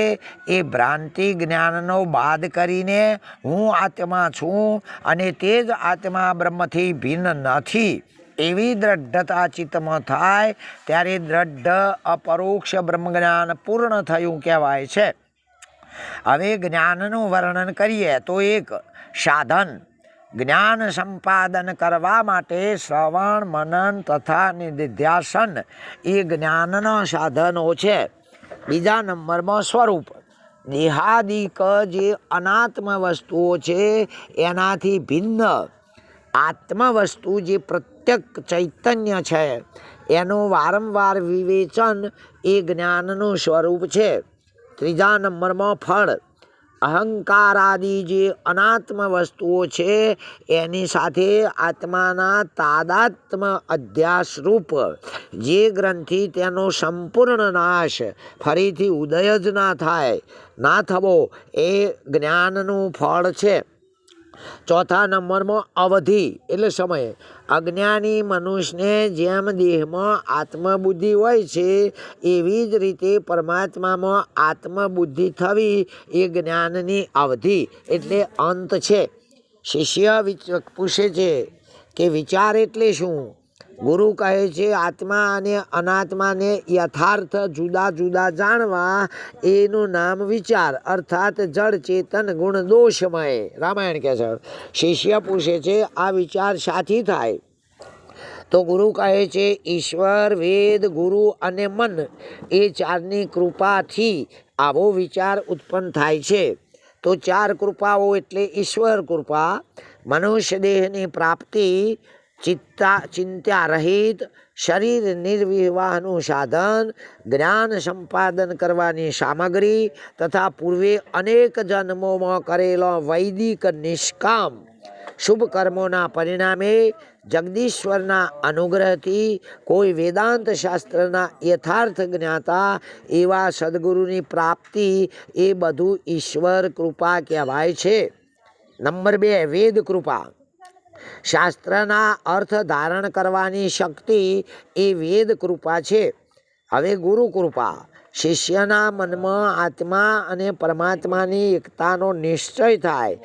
એ ભ્રાંતિ જ્ઞાનનો બાદ કરીને હું આત્મા છું અને તે જ આત્મા બ્રહ્મથી ભિન્ન નથી એવી દ્રઢતા ચિત્તમાં થાય ત્યારે દ્રઢ અપરોક્ષ બ્રહ્મજ્ઞાન પૂર્ણ થયું કહેવાય છે. હવે જ્ઞાનનું વર્ણન કરીએ તો એક સાધન જ્ઞાન સંપાદન કરવા માટે શ્રવણ મનન તથા નિધિધ્યાસન એ જ્ઞાનના સાધનો છે. બીજા નંબરમાં સ્વરૂપ દેહાદિક જે અનાત્મ વસ્તુઓ છે એનાથી ભિન્ન આત્મ વસ્તુ જે પ્રત્યક ચૈતન્ય છે એનું વારંવાર વિવેચન એ જ્ઞાનનું સ્વરૂપ છે. ત્રીજા નંબરમાં ફળ અહંકાર આદિ જે અનાત્મ વસ્તુઓ છે એની સાથે આત્માના તાદાત્મ અધ્યાસરૂપ જે ગ્રંથિ તેનો સંપૂર્ણ નાશ ફરીથી ઉદય જ ના થવો એ જ્ઞાનનું ફળ છે. ચોથા નંબરમાં અવધિ એટલે સમય. અજ્ઞાની મનુષ્યને જેમ દેહમાં આત્મબુદ્ધિ હોય છે એવી જ રીતે પરમાત્મામાં આત્મબુદ્ધિ થવી એ જ્ઞાનની અવધિ એટલે અંત છે. શિષ્ય પૂછે છે કે વિચાર એટલે શું? ગુરુ કહે છે આત્મા અને અનાત્માને યથાર્થ જુદા જુદા જાણવા એનું નામ વિચાર અર્થાત જળ ચેતન ગુણ દોષમય. રામાયણ કહે છે. શિષ્ય પૂછે છે આ વિચાર સાથી થાય? તો ગુરુ કહે છે ઈશ્વર વેદ ગુરુ અને મન એ ચારની કૃપાથી આવો વિચાર ઉત્પન્ન થાય છે. તો ચાર કૃપાઓ એટલે ઈશ્વર કૃપા, મનુષ્ય દેહની પ્રાપ્તિ, ચિંતા રહિત શરીર નિર્વિવાહનું સાધન, જ્ઞાન સંપાદન કરવાની સામગ્રી તથા પૂર્વે અનેક જન્મોમાં કરેલો વૈદિક નિષ્કામ શુભ કર્મોના પરિણામે જગદીશ્વરના અનુગ્રહથી કોઈ વેદાંત શાસ્ત્રના યથાર્થ જ્ઞાતા એવા સદગુરુની પ્રાપ્તિ એ બધું ઈશ્વર કૃપા કહેવાય છે. નંબર 2 વેદ કૃપા. શાસ્ત્રના અર્થ ધારણ કરવાની શક્તિ એ વેદ કૃપા છે. હવે ગુરુ કૃપા શિષ્યના મનમાં આત્મા અને પરમાત્માની એકતાનો નિશ્ચય થાય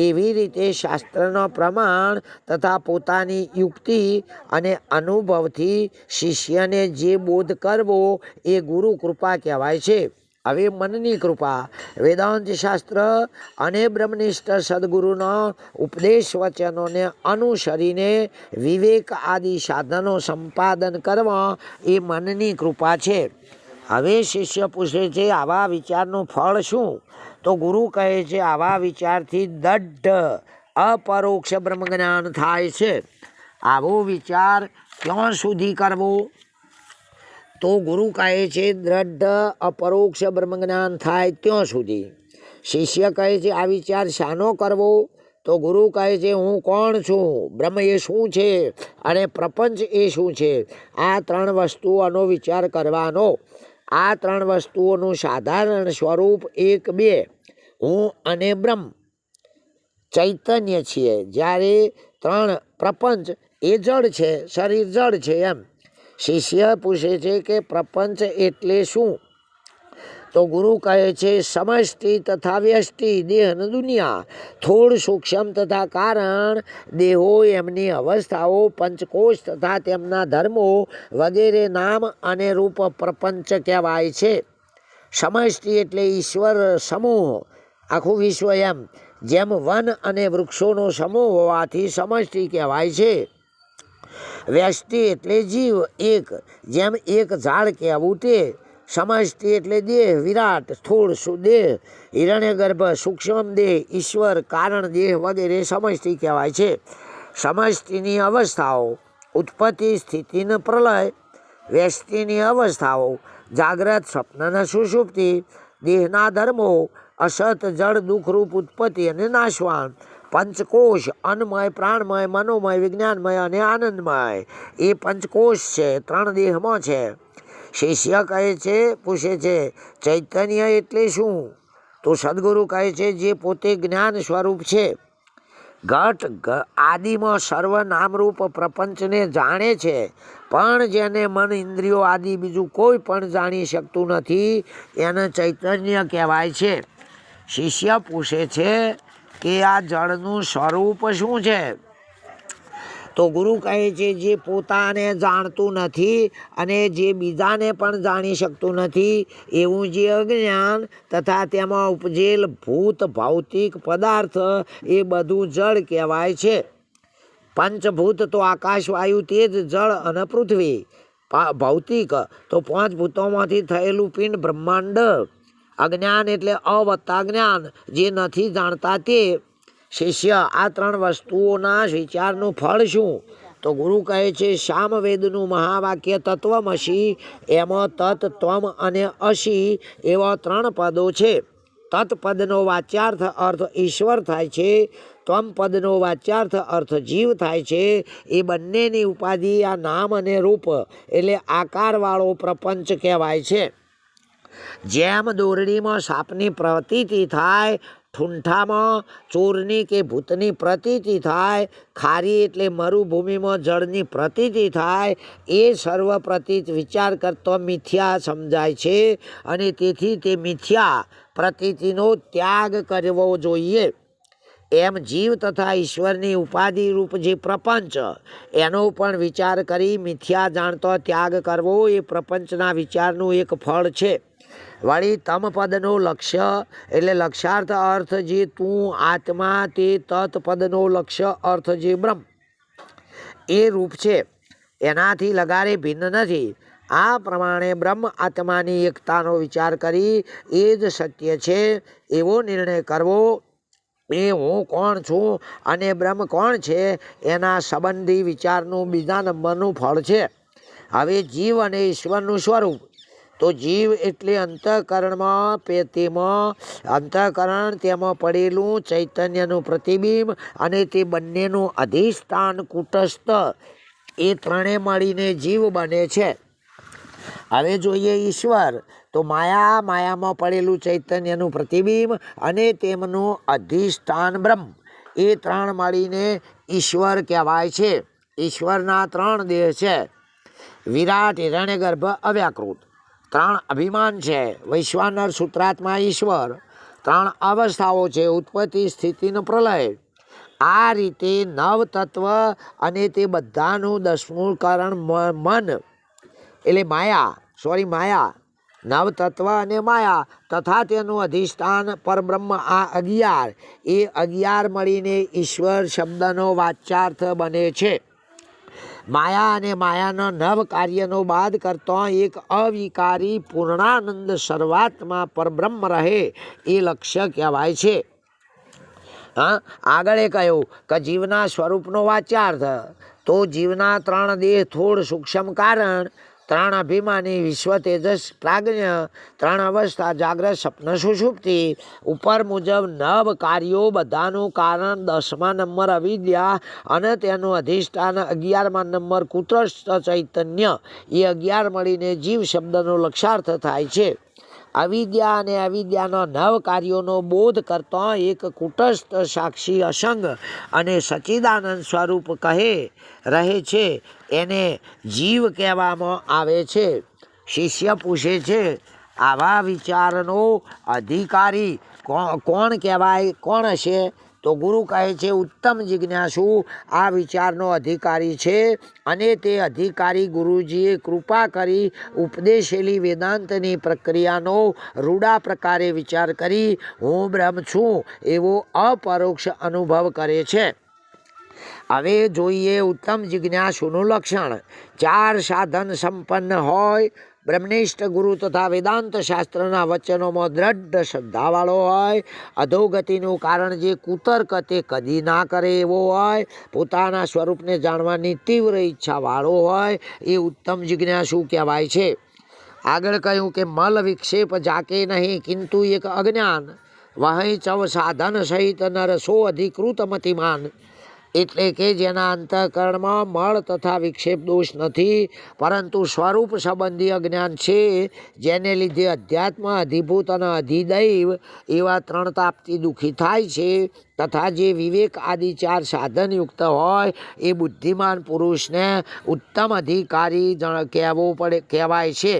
એવી રીતે શાસ્ત્રનો પ્રમાણ તથા પોતાની યુક્તિ અને અનુભવથી શિષ્યને જે બોધ કરવો એ ગુરુ કૃપા કહેવાય છે. હવે મનની કૃપા વેદાંત શાસ્ત્ર અને બ્રહ્મનિષ્ઠ સદગુરુનો ઉપદેશ વચનોને અનુસરીને વિવેક આદિ સાધનો સંપાદન કરવા એ મનની કૃપા છે. હવે શિષ્ય પૂછે છે આવા વિચારનું ફળ શું? તો ગુરુ કહે છે આવા વિચારથી દઢ અપરોક્ષ બ્રહ્મજ્ઞાન થાય છે. આવો વિચાર ક્યાં સુધી કરવો? તો ગુરુ કહે છે દ્રઢ અપરોક્ષ બ્રહ્મજ્ઞાન થાય ત્યાં સુધી. શિષ્ય કહે છે આ વિચાર શાનો કરવો? તો ગુરુ કહે છે હું કોણ છું, બ્રહ્મ એ શું છે અને પ્રપંચ એ શું છે, આ ત્રણ વસ્તુઓનો વિચાર કરવાનો. આ ત્રણ વસ્તુઓનું સાધારણ સ્વરૂપ 1-2 હું અને બ્રહ્મ ચૈતન્ય છીએ, જ્યારે 3 પ્રપંચ એ જડ છે, શરીર જડ છે એમ. શિષ્ય પૂછે છે કે પ્રપંચ એટલે શું? તો ગુરુ કહે છે સમષ્ટિ તથા વ્યષ્ટિ દેહ દુનિયા, થોડ સૂક્ષ્મ તથા કારણ દેહો એમની અવસ્થાઓ, પંચકોશ તથા તેમના ધર્મો વગેરે નામ અને રૂપ પ્રપંચ કહેવાય છે. સમષ્ટિ એટલે ઈશ્વર સમૂહ, આખું વિશ્વ એમ. જેમ વન અને વૃક્ષોનો સમૂહ હોવાથી સમષ્ટિ કહેવાય છે. વ્યષ્ટિ એટલે જીવ એક, જેમ એક ઝાડ કહેવું તે. સમષ્ટિ એટલે દેહ, વિરાટ સ્થૂળ દેહ, હિરણ્યગર્ભ સૂક્ષ્મ દેહ, ઈશ્વર કારણ દેહ વગેરે સમષ્ટિ કહેવાય છે. સમષ્ટિની અવસ્થાઓ: ઉત્પત્તિ, સ્થિતિ ને પ્રલય. વ્યષ્ટિની અવસ્થાઓ: જાગ્રત, સ્વપ્ન ને સુષુપ્તિ. દેહના ધર્મો: અસત, જળ, દુઃખરૂપ ઉત્પત્તિ અને નાશવાન. પંચકોશ: અન્નમય, પ્રાણમય, મનોમય, વિજ્ઞાનમય અને આનંદમય. એ પંચકોશ છે, 3 દેહમાં છે. શિષ્ય પૂછે છે ચૈતન્ય એટલે શું? તો સદગુરુ કહે છે જે પોતે જ્ઞાન સ્વરૂપ છે. ઘટ આદિમાં સર્વ નામરૂપ પ્રપંચને જાણે છે, પણ જેને મન ઇન્દ્રિયો આદિ બીજું કોઈ પણ જાણી શકતું નથી એને ચૈતન્ય કહેવાય છે. શિષ્ય પૂછે છે કે આ જળનું સ્વરૂપ શું છે? તો ગુરુ કહે છે જે પોતાને જાણતું નથી અને જે બીજાને પણ જાણી શકતું નથી એવું જે અજ્ઞાન તથા તેમાં ઉપજેલ ભૂત ભૌતિક પદાર્થ એ બધું જળ કહેવાય છે. પંચભૂત તો આકાશ, વાયુ, તેજ, જળ અને પૃથ્વી. ભૌતિક તો 5 ભૂતોમાંથી થયેલું પિંડ બ્રહ્માંડ. અજ્ઞાન એટલે અવત્તા જ્ઞાન, જે નથી જાણતા તે. શિષ્ય આ 3 વસ્તુઓના વિચારનું ફળ શું? તો ગુરુ કહે છે સામવેદનું મહાવાક્ય તત્વમસી, એમાં તત્, ત્વમ અને અસી એવા 3 પદો છે. તત્પદનો વાચ્યાર્થ અર્થ ઈશ્વર થાય છે. ત્વમ પદનો વાચ્યાર્થ અર્થ જીવ થાય છે. એ બંનેની ઉપાધિ આ નામ અને રૂપ એટલે આકારવાળો પ્રપંચ કહેવાય છે. જેમ દોરડીમાં સાપની પ્રતીતિ થાય, ઠૂંઠામાં ચોરની કે ભૂતની પ્રતીતિ થાય, ખારી એટલે મરુભૂમિમાં જળની પ્રતીતિ થાય, એ સર્વ પ્રતીત વિચાર કરતો મિથ્યા સમજાય છે અને તેથી તે મિથ્યા પ્રતીતિનો ત્યાગ કરવો જોઈએ. એમ જીવ તથા ઈશ્વરની ઉપાધિ રૂપ જે પ્રપંચ એનો પણ વિચાર કરી મિથ્યા જાણતો ત્યાગ કરવો એ પ્રપંચના વિચારનું એક ફળ છે. વળી તમ પદનો લક્ષ્ય એટલે લક્ષાર્થ અર્થ જે તું આત્મા, તે તત્પદનો લક્ષ્ય અર્થ જે બ્રહ્મ એ રૂપ છે, એનાથી લગારે ભિન્ન નથી. આ પ્રમાણે બ્રહ્મ આત્માની એકતાનો વિચાર કરી એ જ સત્ય છે એવો નિર્ણય કરવો. એ હું કોણ છું અને બ્રહ્મ કોણ છે એના સંબંધી વિચારનું બીજા નંબરનું ફળ છે. હવે જીવ અને ઈશ્વરનું સ્વરૂપ. તો જીવ એટલે અંતઃકરણમાં અંતઃકરણ તેમાં પડેલું ચૈતન્યનું પ્રતિબિંબ અને તે બંનેનું અધિષ્ઠાન કુટસ્થ, એ 3 મળીને જીવ બને છે. હવે જોઈએ ઈશ્વર. તો માયામાં પડેલું ચૈતન્યનું પ્રતિબિંબ અને તેમનું અધિષ્ઠાન બ્રહ્મ, એ 3 મળીને ઈશ્વર કહેવાય છે. ઈશ્વરના 3 દેહ છે: વિરાટ, હિરણ્યગર્ભ, અવ્યાકૃત. 3 અભિમાન છે: વૈશ્વાનર, સૂત્રાત્મા, ઈશ્વર. 3 અવસ્થાઓ છે: ઉત્પત્તિ, સ્થિતિ ને પ્રલય. આ રીતે 9 તત્વ અને તે બધાનું 10મું કારણ મન એટલે માયા 9 તત્વ અને માયા તથા તેનું અધિષ્ઠાન પરબ્રહ્મ, આ 11. એ 11 મળીને ઈશ્વર શબ્દનો વાચ્યાર્થ બને છે. માયા અને માયાના 9 કાર્યનો બાદ કરતો એક અવિકારી પૂર્ણાનંદ સર્વાત્મા પરબ્રહ્મ રહે એ લક્ષ્ય કહેવાય છે. આગળ એ કહ્યું કે જીવના સ્વરૂપનો વાચ્યાર્થ. તો જીવના 3 દેહ, થોડ, સૂક્ષ્મ કારણ, 3 અભિમાની, વિશ્વ, તેજસ, પ્રાજ્ઞ, 3 અવસ્થા, જાગ્રત, સ્વપ્ન, સુષુપ્તિ. ઉપર મુજબ 9 કાર્યો, બધાનું કારણ 10મા નંબર અવિદ્યા અને તેનું અધિષ્ઠાન 11મા નંબર કુટસ્થ ચૈતન્ય, એ 11 મળીને જીવ શબ્દનો લક્ષાર્થ થાય છે. અવિદ્યા અને અવિદ્યાના 9 કાર્યોનો બોધ કરતો એક કુટસ્થ સાક્ષી અસંગ અને સચ્ચિદાનંદ સ્વરૂપ રહે છે એને જીવ કહેવામાં આવે છે. શિષ્ય પૂછે છે આવા વિચારનો અધિકારી કોણ કહેવાય, કોણ હશે? તો ગુરુ કહે છે ઉત્તમ જિજ્ઞાસુ આ વિચારનો અધિકારી છે અને તે અધિકારી ગુરુજીએ કૃપા કરી ઉપદેશેલી વેદાંતની પ્રક્રિયાનો રૂડા પ્રકારે વિચાર કરી હું બ્રહ્મ છું એવો અપરોક્ષ અનુભવ કરે છે. હવે જોઈએ ઉત્તમ જિજ્ઞાસુનું લક્ષણ. 4 સાધન સંપન્ન હોય બ્રહ્મનિષ્ઠ ગુરુ તથા વેદાંત શાસ્ત્રના વચનોમાં દ્રઢ શ્રદ્ધાવાળો હોય, અધોગતિનું કારણ જે કુતર્ક તે કદી ના કરે એવો હોય, પોતાના સ્વરૂપને જાણવાની તીવ્ર ઈચ્છાવાળો હોય, એ ઉત્તમ જિજ્ઞાસુ કહેવાય છે. આગળ કહ્યું કે મલ વિક્ષેપ જાકે નહીં કિંતુ એક અજ્ઞાન વહી ચવ સાધન સહિત નરસો અધિકૃત મતિમાન, એટલે કે જેના અંતઃકરણમાં મળ તથા વિક્ષેપ દોષ નથી, પરંતુ સ્વરૂપ સંબંધી અજ્ઞાન છે, જેને લીધે અધ્યાત્મ, અધિભૂત અને અધિદૈવ એવા ત્રણ તાપથી દુઃખી થાય છે, તથા જે વિવેક આદિ ચાર સાધનયુક્ત હોય એ બુદ્ધિમાન પુરુષને ઉત્તમ અધિકારી કહેવાય છે.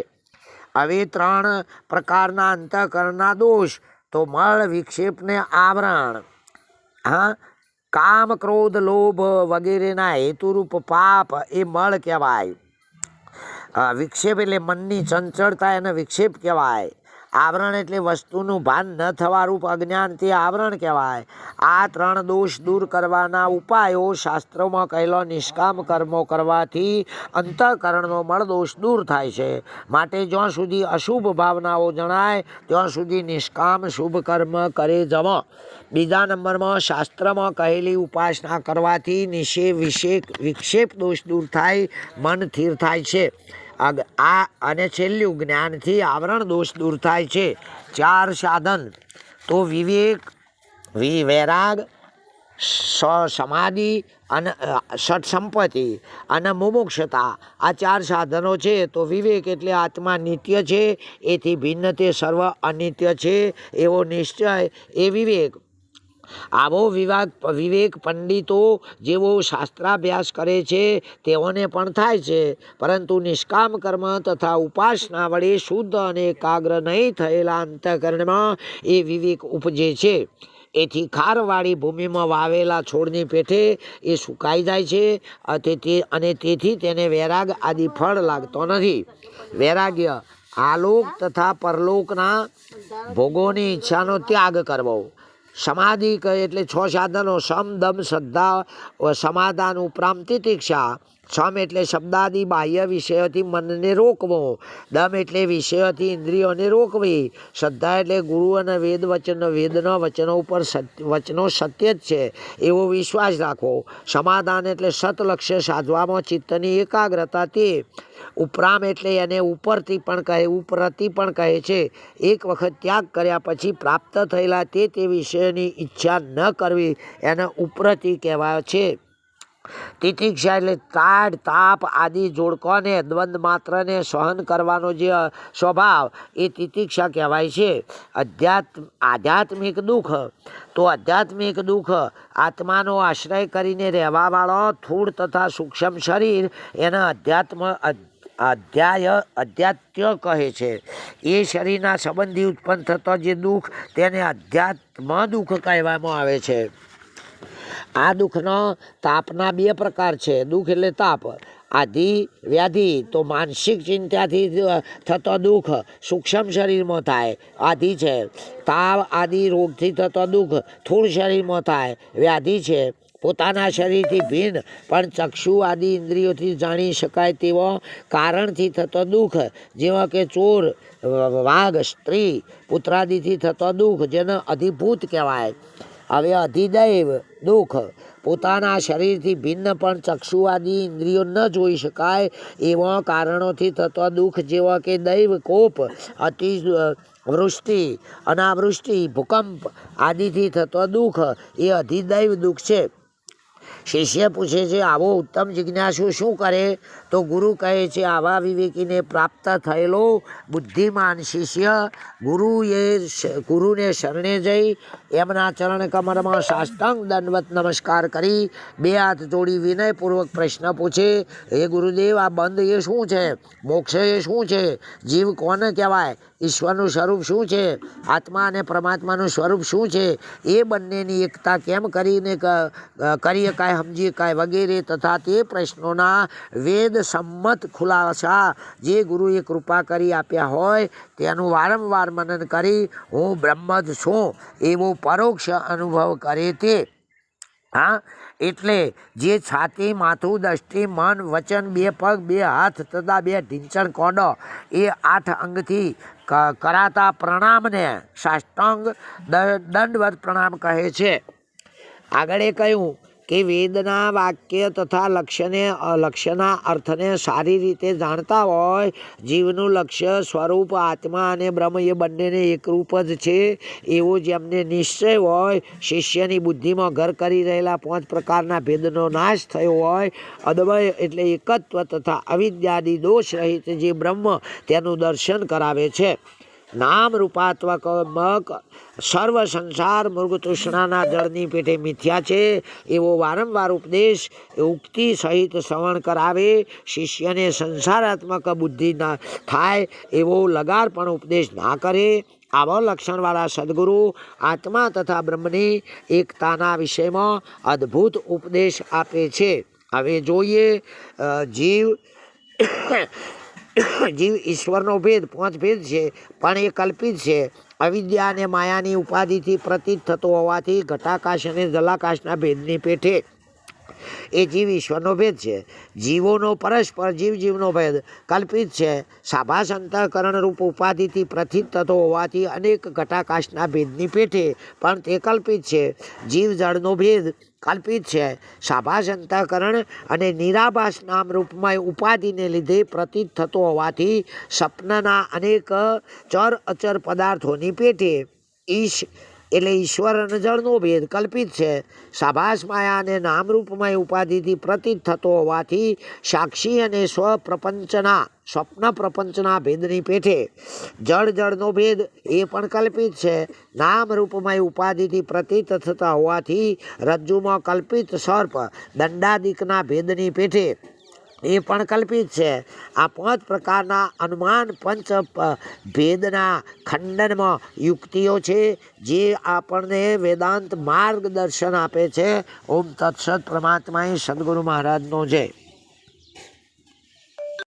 હવે ત્રણ પ્રકારના અંતઃકરણના દોષ તો મળ, વિક્ષેપને આવરણ. કામ, ક્રોધ, લોભ વગેરેના હેતુરૂપ પાપ એ મળ કહેવાય. વિક્ષેપ એટલે મનની ચંચળતા, એને વિક્ષેપ કહેવાય. આવરણ એટલે વસ્તુનું ભાન ન થવારૂપ અજ્ઞાન, તે આવરણ કહેવાય. આ ત્રણ દોષ દૂર કરવાના ઉપાયો શાસ્ત્રોમાં કહેલો નિષ્કામ કર્મો કરવાથી અંતઃકરણનો મળદોષ દૂર થાય છે. માટે જ્યાં સુધી અશુભ ભાવનાઓ જણાય ત્યાં સુધી નિષ્કામ શુભ કર્મ કરે જવો. બીજા નંબરમાં શાસ્ત્રમાં કહેલી ઉપાસના કરવાથી વિક્ષેપ દોષ દૂર થાય, મન સ્થિર થાય છે. અને છેલ્લું જ્ઞાનથી આવરણ દોષ દૂર થાય છે. ચાર સાધન તો વિવેક, વૈરાગ, સમાધિ અને ષટસંપત્તિ અને મુમુક્ષતા, આ ચાર સાધનો છે. તો વિવેક એટલે આત્મા નિત્ય છે, એથી ભિન્ન તે સર્વ અનિત્ય છે એવો નિશ્ચય એ વિવેક. આવો વિવેક પંડિતો જેવો શાસ્ત્રાભ્યાસ કરે છે તેઓને પણ થાય છે, પરંતુ નિષ્કામ કર્મ તથા ઉપાસના વડે શુદ્ધ અને એકાગ્ર નહીં થયેલા અંતઃકરણમાં એ વિવેક ઉપજે છે. એથી ખારવાળી ભૂમિમાં વાવેલા છોડની પેઠે એ સુકાઈ જાય છે, અને તેથી તેને વૈરાગ આદિ ફળ લાગતો નથી. વૈરાગ્ય આલોક તથા પરલોકના ભોગોની ઈચ્છાનો ત્યાગ કરવો. સમાધિ કહે એટલે છ સાધનો: સમ, દમ, શ્રદ્ધા, સમાધાન, ઉપરામ તિતિક્ષા. સમ એટલે શબ્દાદિ બાહ્ય વિષયોથી મનને રોકવો. દમ એટલે વિષયોથી ઇન્દ્રિયોને રોકવી. શ્રદ્ધા એટલે ગુરુ અને વેદના વચનો ઉપર વચનો સત્ય જ છે એવો વિશ્વાસ રાખવો. સમાધાન એટલે સતલક્ષ્ય સાધવામાં ચિત્તની એકાગ્રતા. તે ઉપરામ એટલે એને ઉપરથી પણ કહે છે. એક વખત ત્યાગ કર્યા પછી પ્રાપ્ત થયેલા તે વિષયની ઈચ્છા ન કરવી એને ઉપરથી કહેવાય છે. તિતિક્ષા એટલે તાડ, તાપ આદિ જોડકોને, દ્વંદ માત્રને સહન કરવાનો જે સ્વભાવ એ તિતિક્ષા કહેવાય છે. આધ્યાત્મિક દુઃખ તો આધ્યાત્મિક દુઃખ આત્માનો આશ્રય કરીને રહેવાવાળો સ્થૂળ તથા સૂક્ષ્મ શરીર એને અધ્યાત્ય કહે છે. એ શરીરના સંબંધી ઉત્પન્ન થતો જે દુઃખ તેને અધ્યાત્મ દુઃખ કહેવામાં આવે છે. આ દુઃખનો તાપના બે પ્રકાર છે. દુઃખ એટલે તાપ. આધિ, વ્યાધિ તો માનસિક ચિંતાથી થતો દુઃખ સૂક્ષ્મ શરીરમાં થાય, આધિ છે. તાવ આદિ રોગથી થતો દુઃખ સ્થૂળ શરીરમાં થાય, વ્યાધિ છે. પોતાના શરીરથી ભિન્ન પણ ચક્ષુ આદિ ઇન્દ્રિયોથી જાણી શકાય તેવા કારણથી થતો દુઃખ, જેવા કે ચોર, વાઘ, સ્ત્રી, પુત્રાદિથી થતો દુઃખ જેને અધિભૂત કહેવાય. હવે અધિદૈવ દુઃખ પોતાના શરીરથી ભિન્ન પણ ચક્ષુ આદિ ઇન્દ્રિયો ન જોઈ શકાય એવા કારણોથી થતો દુઃખ, જેવા કે દૈવ, કોપ, અતિવૃષ્ટિ, અનાવૃષ્ટિ, ભૂકંપ આદિથી થતો દુઃખ એ અધિદૈવ દુઃખ છે. શિષ્ય પૂછે છે, આવો ઉત્તમ જિજ્ઞાસુ શું કરે? તો ગુરુ કહે છે, આવા વિવેકીને પ્રાપ્ત થયેલો બુદ્ધિમાન શિષ્ય ગુરુને શરણે જઈ એમના ચરણ કમરમાં સાષ્ટાંગ દંડવત નમસ્કાર કરી બે હાથ જોડી વિનયપૂર્વક પ્રશ્ન પૂછે, હે ગુરુદેવ, આ બંધ એ શું છે? મોક્ષ એ શું છે? જીવ કોને કહેવાય? ઈશ્વરનું સ્વરૂપ શું છે? આત્મા અને પરમાત્માનું સ્વરૂપ શું છે? એ બંનેની એકતા કેમ કરી શકાય, સમજી શકાય વગેરે તથા તે પ્રશ્નોના વેદ સંમત ખુલાસા જે ગુરુએ કૃપા કરી આપ્યા હોય તેનું વારંવાર મનન કરી હું બ્રહ્મ જ છું એવો પરોક્ષ અનુભવ કરે તે. એટલે જે છાતી, માથું, દષ્ટિ, મન, વચન, બે પગ, બે હાથ તથા બે ઢીંચણ કોડો એ 8 અંગથી કરાતા પ્રણામને સાષ્ટાંગ દંડવત પ્રણામ કહે છે. આગળ એ કહ્યું કે વેદના વાક્ય તથા લક્ષ્યના અર્થને સારી રીતે જાણતા હોય, જીવનું લક્ષ્ય સ્વરૂપ આત્મા અને બ્રહ્મ એ બંનેને એકરૂપ જ છે એવો જેમને નિશ્ચય હોય, શિષ્યની બુદ્ધિમાં ઘર કરી રહેલા 5 પ્રકારના ભેદનો નાશ થયો હોય, અદ્વય એટલે એકત્વ તથા અવિદ્યાદિ દોષ રહિત જે બ્રહ્મ તેનું દર્શન કરાવે છે. નામ રૂપાત્મક સર્વ સંસાર મૃગતૃષ્ણાના જળની પેટે મિથ્યા છે એવો વારંવાર ઉપદેશ ઉક્તિ સહિત શ્રવણ કરાવે, શિષ્યને સંસારાત્મક બુદ્ધિ ના થાય એવો લગાર પણ ઉપદેશ ના કરે. આવા લક્ષણવાળા સદગુરુ આત્મા તથા બ્રહ્મની એકતાના વિષયમાં અદ્ભુત ઉપદેશ આપે છે. હવે જોઈએ જીવ ઈશ્વરનો ભેદ 5 ભેદ છે, પણ એ કલ્પિત છે. અવિદ્યા અને માયાની ઉપાધિથી પ્રતીત થતો હોવાથી ઘટાકાશ અને જલાકાશના ભેદની પેઠે એ જીવ ઈશ્વરનો ભેદ છે. જીવોનો પરસ્પર જીવનો ભેદ કલ્પિત છે. સાભાસ અંતઃકરણ રૂપ ઉપાધિથી પ્રતીત થતો હોવાથી અનેક ઘટાકાશના ભેદની પેઠે પણ તે કલ્પિત છે. જીવ જળનો ભેદ કલ્પિત છે. સાભાસ અંતઃકરણ અને નિરાભાસ નામ રૂપમાં ઉપાધિને લીધે પ્રતીત થતો હોવાથી સ્વપ્નના અનેક ચર અચર પદાર્થોની પેઠે એટલે ઈશ્વર અને જળનો ભેદ કલ્પિત છે. સાભાસ માયા અને નામરૂપમય ઉપાધિથી પ્રતીત થતો હોવાથી સાક્ષી અને સ્વપ્ન પ્રપંચના ભેદની પેઠે જળનો ભેદ એ પણ કલ્પિત છે. નામરૂપમય ઉપાધિથી પ્રતીત થતા હોવાથી રજ્જુમાં કલ્પિત સર્પ દંડાદિકના ભેદની પેઠે એ પણ કલ્પિત છે. આ 5 પ્રકારના અનુમાન પંચ ભેદના ખંડનમાં યુક્તિઓ છે જે આપણને વેદાંત માર્ગદર્શન આપે છે. ઓમ તત્સત. પરમાત્માએ સદગુરુ મહારાજનો જય.